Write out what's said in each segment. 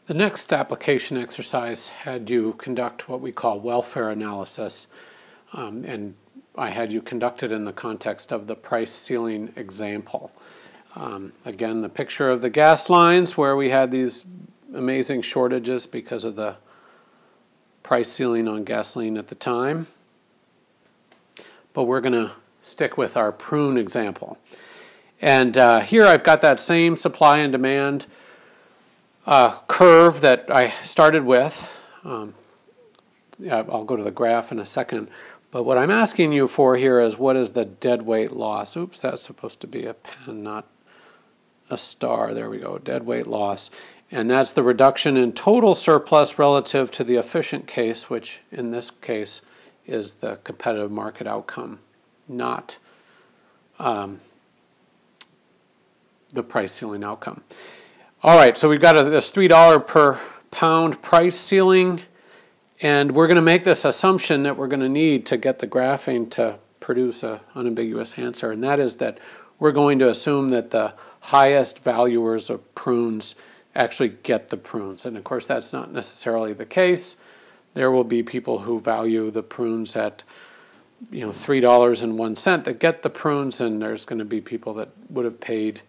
The next application exercise had you conduct what we call welfare analysis, and I had you conduct it in the context of the price ceiling example. Again, the picture of the gas lines where we had these amazing shortages because of the price ceiling on gasoline at the time. But we're going to stick with our prune example. And here I've got that same supply and demand curve that I started with. I'll go to the graph in a second. But what I'm asking you for here is what is the deadweight loss? Oops, that's supposed to be a pen, not a star. There we go, deadweight loss. And that's the reduction in total surplus relative to the efficient case, which in this case is the competitive market outcome, not the price ceiling outcome. All right, so we've got this $3 per pound price ceiling, and we're going to make this assumption that we're going to need to get the graphing to produce an unambiguous answer, and that is that we're going to assume that the highest valuers of prunes actually get the prunes. And of course, that's not necessarily the case. There will be people who value the prunes at $3.01 that get the prunes, and there's going to be people that would have paid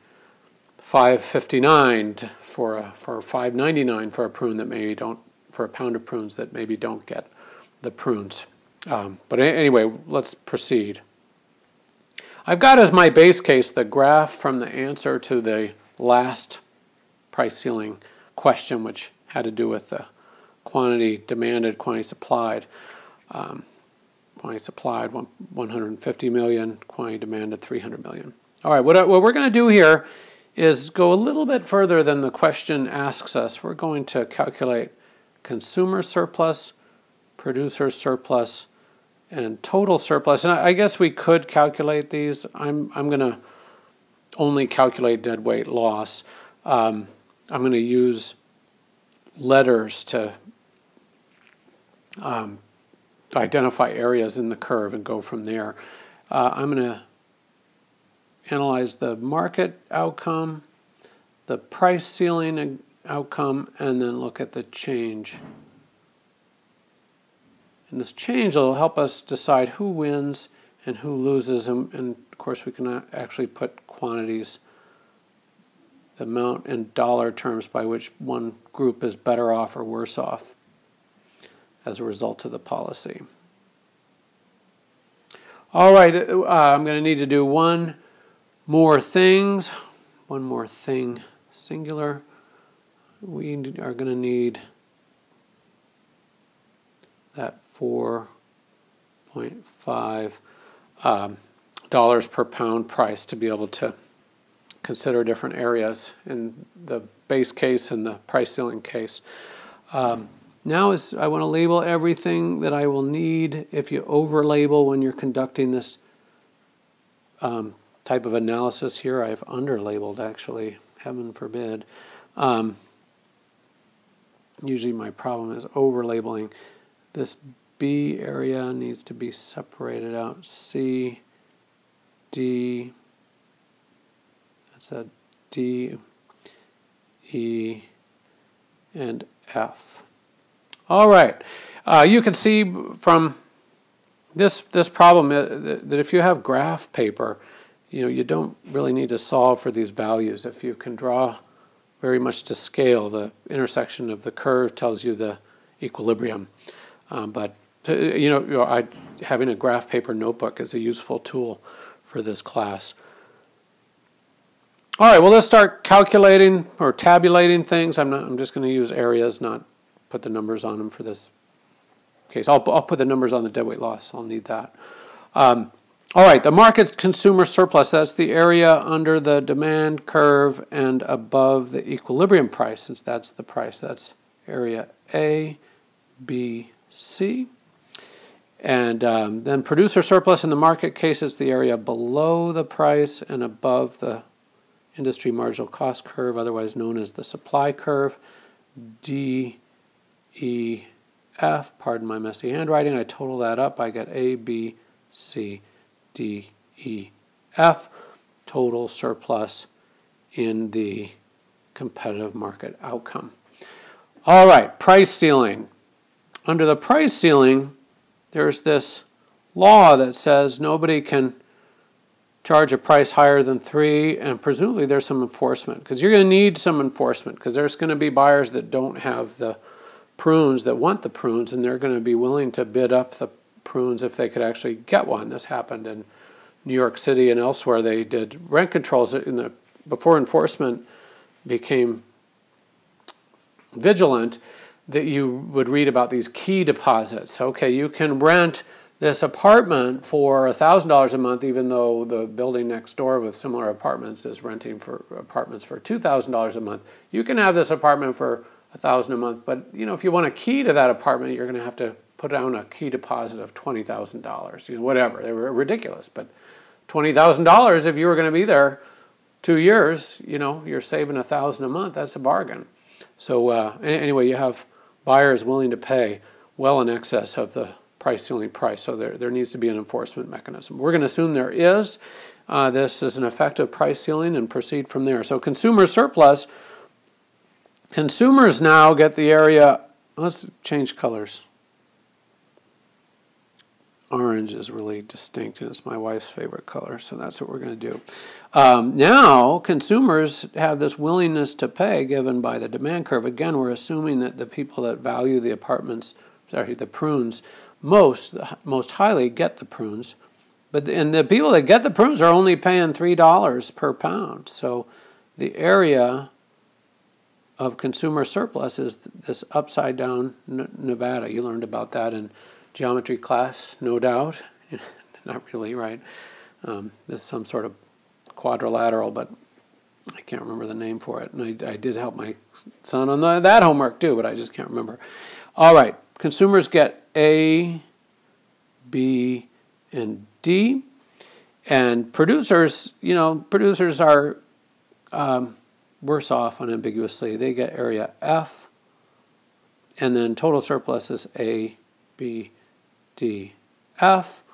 $5.59 for $5.99 for a prune that maybe don't, for a pound of prunes that maybe don't get the prunes. But anyway, let's proceed. I've got as my base case the graph from the answer to the last price ceiling question, which had to do with the quantity demanded, quantity supplied. Quantity supplied 150 million, quantity demanded 300 million. All right, what we're going to do here is go a little bit further than the question asks us. We're going to calculate consumer surplus, producer surplus, and total surplus. And I guess we could calculate these. I'm going to only calculate deadweight loss. I'm going to use letters to identify areas in the curve and go from there. I'm going to analyze the market outcome, the price ceiling outcome, and then look at the change. And this change will help us decide who wins and who loses. And of course, we can actually put quantities, the amount in dollar terms by which one group is better off or worse off as a result of the policy. All right, I'm going to need to do one more thing, singular. We are going to need that $4.5 dollars per pound price to be able to consider different areas in the base case and the price ceiling case. Now I want to label everything that I will need. If you over-label when you're conducting this type of analysis here, I've under-labeled actually, heaven forbid. Usually my problem is over-labeling. This B area needs to be separated out. C, D, that's a D, E, and F. All right. You can see from this problem that if you have graph paper, you don't really need to solve for these values. If you can draw very much to scale, the intersection of the curve tells you the equilibrium. But having a graph paper notebook is a useful tool for this class. All right, well, let's start calculating or tabulating things. I'm just going to use areas, not put the numbers on them for this case. I'll put the numbers on the deadweight loss. I'll need that. All right, the market's consumer surplus, that's the area under the demand curve and above the equilibrium price, since that's the price. That's area A, B, C. And then producer surplus in the market case is the area below the price and above the industry marginal cost curve, otherwise known as the supply curve. D, E, F, pardon my messy handwriting, I total that up, I get A, B, C, D, E, F, total surplus in the competitive market outcome. All right, price ceiling. Under the price ceiling, there's this law that says nobody can charge a price higher than 3, and presumably there's some enforcement, because you're going to need some enforcement, because there's going to be buyers that don't have the prunes, that want the prunes, and they're going to be willing to bid up the prunes if they could actually get one. This happened in New York City and elsewhere. They did rent controls before enforcement became vigilant, that you would read about these key deposits. Okay, you can rent this apartment for $1,000 a month, even though the building next door with similar apartments is renting for apartments for $2,000 a month. You can have this apartment for $1,000 a month, but if you want a key to that apartment, you're going to have to put down a key deposit of $20,000. Whatever. They were ridiculous, but $20,000 if you were going to be there 2 years, you're saving $1,000 a month. That's a bargain. So anyway, you have buyers willing to pay well in excess of the price ceiling price. So there needs to be an enforcement mechanism. We're going to assume there is. This is an effective price ceiling and proceed from there. So consumer surplus. Consumers now get the area. Let's change colors. Orange is really distinct, and it's my wife's favorite color, so that's what we're going to do. Now, consumers have this willingness to pay given by the demand curve. Again, we're assuming that the people that value the the prunes most highly get the prunes. And the people that get the prunes are only paying $3 per pound. So the area of consumer surplus is this upside down Nevada. You learned about that in geometry class, no doubt. Not really, right? There's some sort of quadrilateral, but I can't remember the name for it. And I did help my son on that homework too, but I just can't remember. All right, consumers get A, B, and D. And producers, producers are worse off unambiguously. They get area F, and then total surplus is A, B, D, F.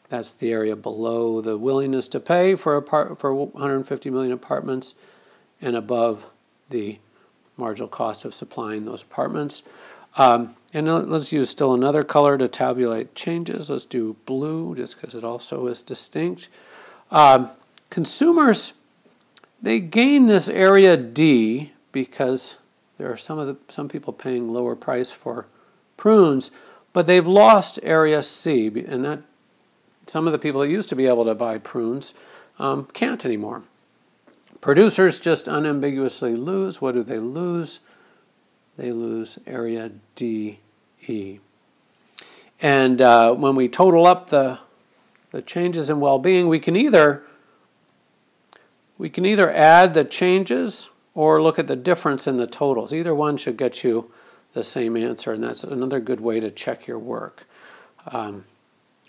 That's the area below the willingness to pay for 150 million apartments and above the marginal cost of supplying those apartments. And let's use still another color to tabulate changes. Let's do blue just because it also is distinct. Consumers, they gain this area D because there are some people paying lower price for prunes, but they've lost area C, and that some of the people that used to be able to buy prunes can't anymore. Producers just unambiguously lose. What do they lose? They lose area DE. And when we total up the changes in well-being, we can either add the changes or look at the difference in the totals. Either one should get you the same answer, and that's another good way to check your work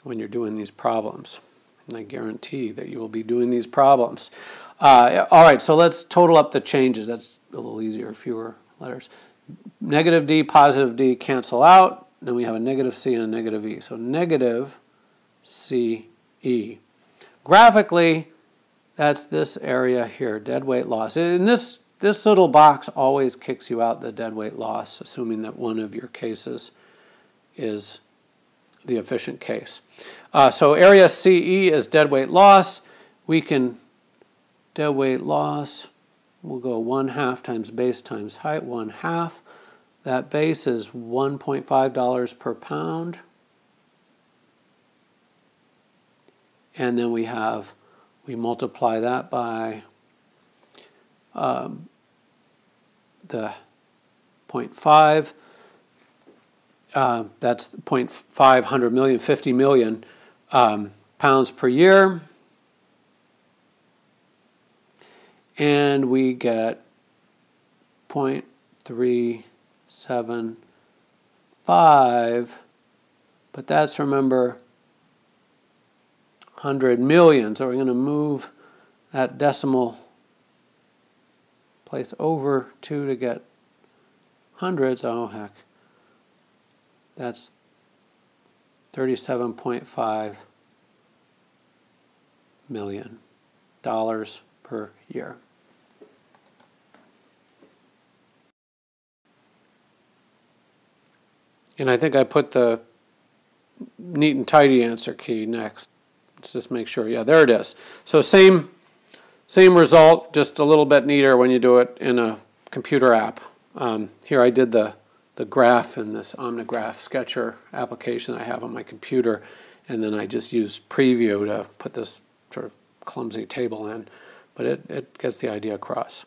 when you're doing these problems. And I guarantee that you will be doing these problems. All right, so let's total up the changes. That's a little easier, fewer letters. Negative D, positive D cancel out. Then we have a negative C and a negative E. So negative CE. Graphically, that's this area here, dead weight loss. In this little box always kicks you out the dead weight loss, assuming that one of your cases is the efficient case. So area CE is dead weight loss. We can dead weight loss, we'll go 1/2 times base times height, 1/2. That base is $1.5 per pound. And then we multiply that by the 0.5. That's 0.5, 100 million, 50 million pounds per year. And we get 0.375, but that's, remember, 100 million. So we're going to move that decimal place over 2 to get hundreds. Oh, heck. That's 37.5 million dollars per year. And I think I put the neat and tidy answer key next. Let's just make sure. Yeah, there it is. So same result, just a little bit neater when you do it in a computer app. Here I did the graph in this Omnigraph Sketcher application I have on my computer, and then I just used Preview to put this sort of clumsy table in, but it gets the idea across.